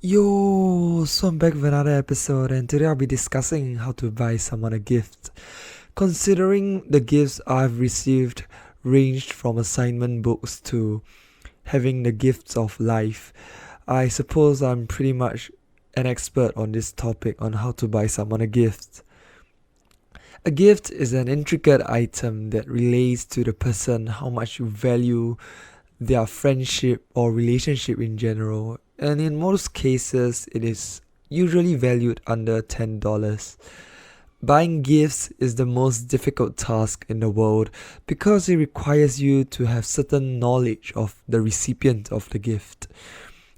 Yo, so I'm back with another episode, and today I'll be discussing how to buy someone a gift. Considering the gifts I've received ranged from assignment books to having the gifts of life, I suppose I'm pretty much an expert on this topic on how to buy someone a gift. A gift is an intricate item that relates to the person how much you value their friendship or relationship in general, and in most cases, it is usually valued under $10. Buying gifts is the most difficult task in the world because it requires you to have certain knowledge of the recipient of the gift.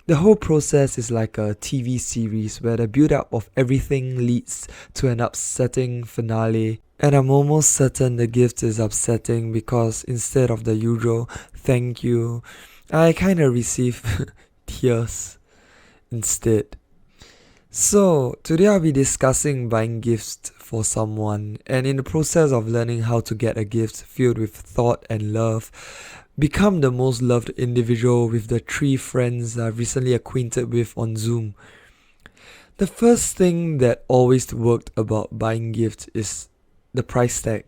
The whole process is like a TV series where the build up of everything leads to an upsetting finale. And I'm almost certain the gift is upsetting because instead of the usual thank you, I kinda receive tears instead. So, today I'll be discussing buying gifts for someone, and in the process of learning how to get a gift filled with thought and love, become the most loved individual with the 3 friends I've recently acquainted with on Zoom. The first thing that always worked about buying gifts is the price tag.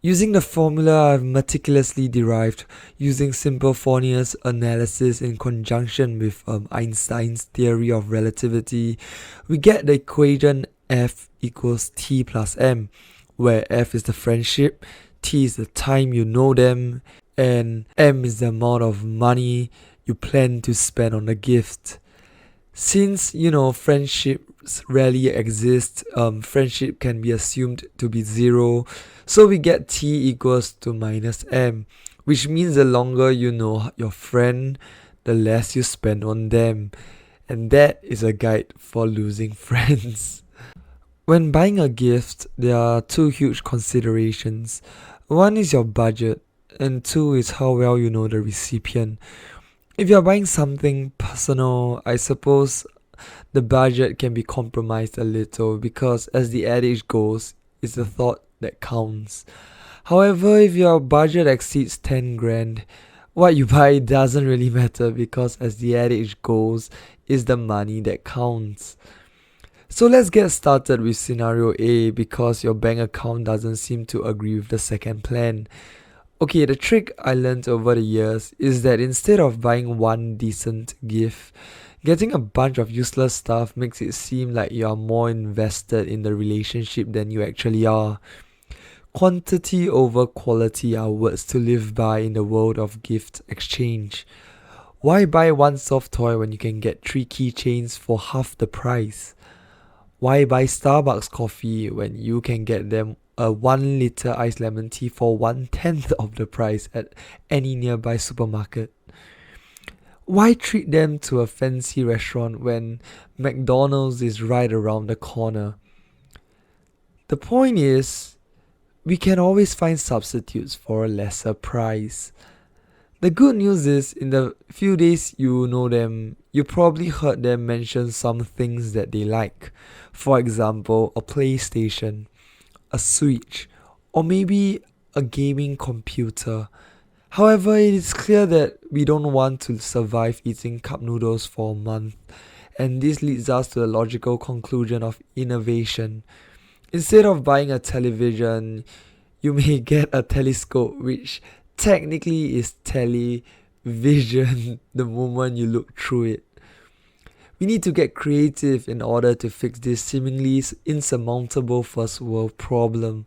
Using the formula I've meticulously derived using simple Fournier's analysis in conjunction with Einstein's theory of relativity, we get the equation F equals T plus M, where F is the friendship, T is the time you know them, and M is the amount of money you plan to spend on the gift. Since friendships rarely exist, friendship can be assumed to be zero, so we get T equals to minus M, which means the longer you know your friend, the less you spend on them, and that is a guide for losing friends. When buying a gift, there are 2 huge considerations. One is your budget, and 2 is how well you know the recipient. If you're buying something personal, I suppose the budget can be compromised a little because, as the adage goes, it's the thought that counts. However, if your budget exceeds 10 grand, what you buy doesn't really matter because, as the adage goes, it's the money that counts. So let's get started with scenario A because your bank account doesn't seem to agree with the second plan. Okay, the trick I learned over the years is that instead of buying one decent gift, getting a bunch of useless stuff makes it seem like you are more invested in the relationship than you actually are. Quantity over quality are words to live by in the world of gift exchange. Why buy one soft toy when you can get 3 keychains for half the price? Why buy Starbucks coffee when you can get them a 1 liter iced lemon tea for 1/10 of the price at any nearby supermarket? Why treat them to a fancy restaurant when McDonald's is right around the corner? The point is, we can always find substitutes for a lesser price. The good news is, in the few days you know them, you probably heard them mention some things that they like. For example, a PlayStation, a Switch, or maybe a gaming computer. However, it is clear that we don't want to survive eating cup noodles for a month, and this leads us to the logical conclusion of innovation. Instead of buying a television, you may get a telescope, which technically is television the moment you look through it. We need to get creative in order to fix this seemingly insurmountable first world problem.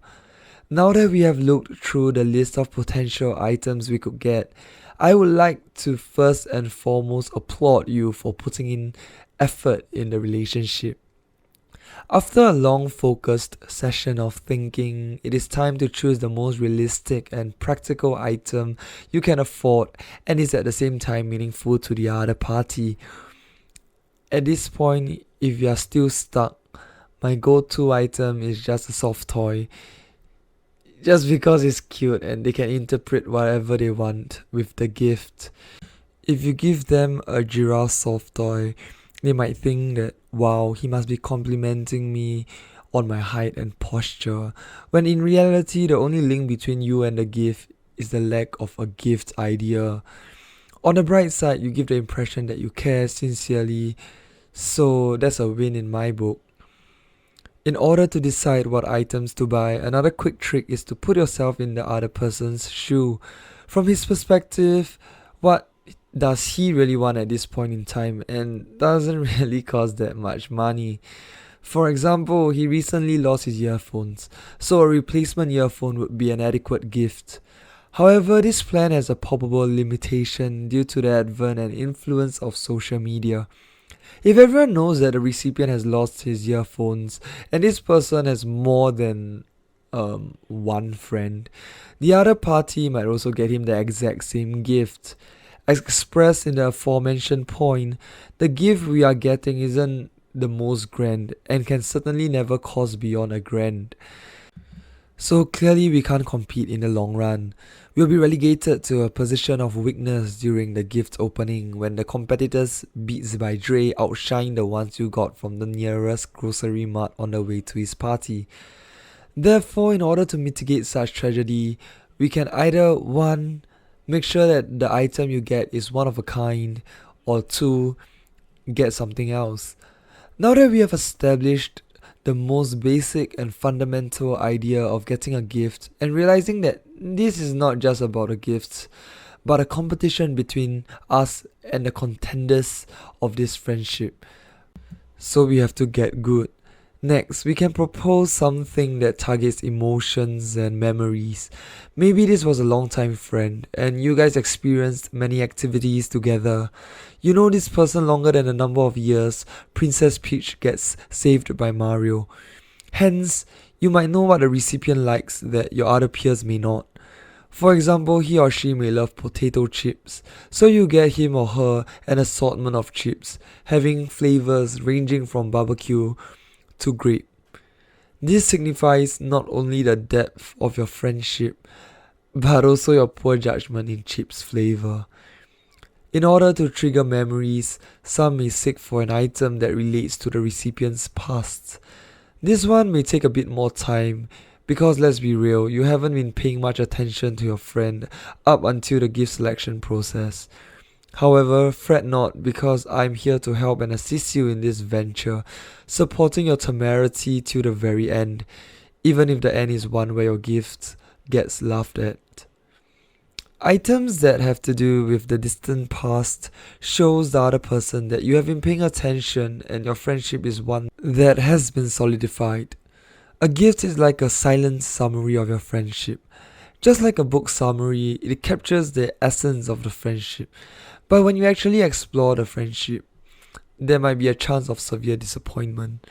Now that we have looked through the list of potential items we could get, I would like to first and foremost applaud you for putting in effort in the relationship. After a long focused session of thinking, it is time to choose the most realistic and practical item you can afford and is at the same time meaningful to the other party. At this point, if you are still stuck, my go-to item is just a soft toy. Just because it's cute and they can interpret whatever they want with the gift. If you give them a giraffe soft toy, they might think that, wow, he must be complimenting me on my height and posture, when in reality, the only link between you and the gift is the lack of a gift idea. On the bright side, you give the impression that you care sincerely, So that's a win in my book. In order to decide what items to buy, another quick trick is to put yourself in the other person's shoe. From his perspective, what does he really want at this point in time, and doesn't really cost that much money. For example, he recently lost his earphones, so a replacement earphone would be an adequate gift. However, this plan has a probable limitation due to the advent and influence of social media. If everyone knows that the recipient has lost his earphones and this person has more than one friend, the other party might also get him the exact same gift. As expressed in the aforementioned point, the gift we are getting isn't the most grand and can certainly never cost beyond a grand. So clearly we can't compete in the long run. We'll be relegated to a position of weakness during the gift opening when the competitors Beats by Dre outshine the ones you got from the nearest grocery mart on the way to his party. Therefore, in order to mitigate such tragedy, we can either 1. Make sure that the item you get is one of a kind, or 2. Get something else. Now that we have established the most basic and fundamental idea of getting a gift and realizing that this is not just about a gift, but a competition between us and the contenders of this friendship. So we have to get good. Next, we can propose something that targets emotions and memories. Maybe this was a long-time friend and you guys experienced many activities together. You know this person longer than a number of years. Princess Peach gets saved by Mario. Hence, you might know what the recipient likes that your other peers may not. For example, he or she may love potato chips, so you get him or her an assortment of chips, having flavors ranging from barbecue to grape. This signifies not only the depth of your friendship, but also your poor judgment in chips flavor. In order to trigger memories, some may seek for an item that relates to the recipient's past. This one may take a bit more time because let's be real, you haven't been paying much attention to your friend up until the gift selection process. However, fret not because I'm here to help and assist you in this venture, supporting your temerity till the very end, even if the end is one where your gift gets laughed at. Items that have to do with the distant past shows the other person that you have been paying attention and your friendship is one that has been solidified. A gift is like a silent summary of your friendship. Just like a book summary, it captures the essence of the friendship. But when you actually explore the friendship, there might be a chance of severe disappointment.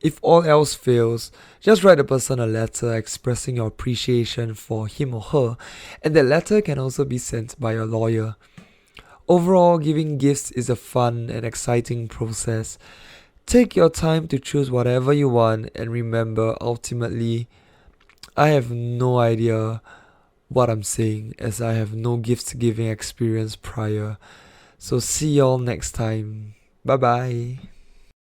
If all else fails, just write the person a letter expressing your appreciation for him or her, and that letter can also be sent by a lawyer. Overall, giving gifts is a fun and exciting process. Take your time to choose whatever you want, and remember, ultimately, I have no idea what I'm saying as I have no gift giving experience prior. So see y'all next time. Bye bye.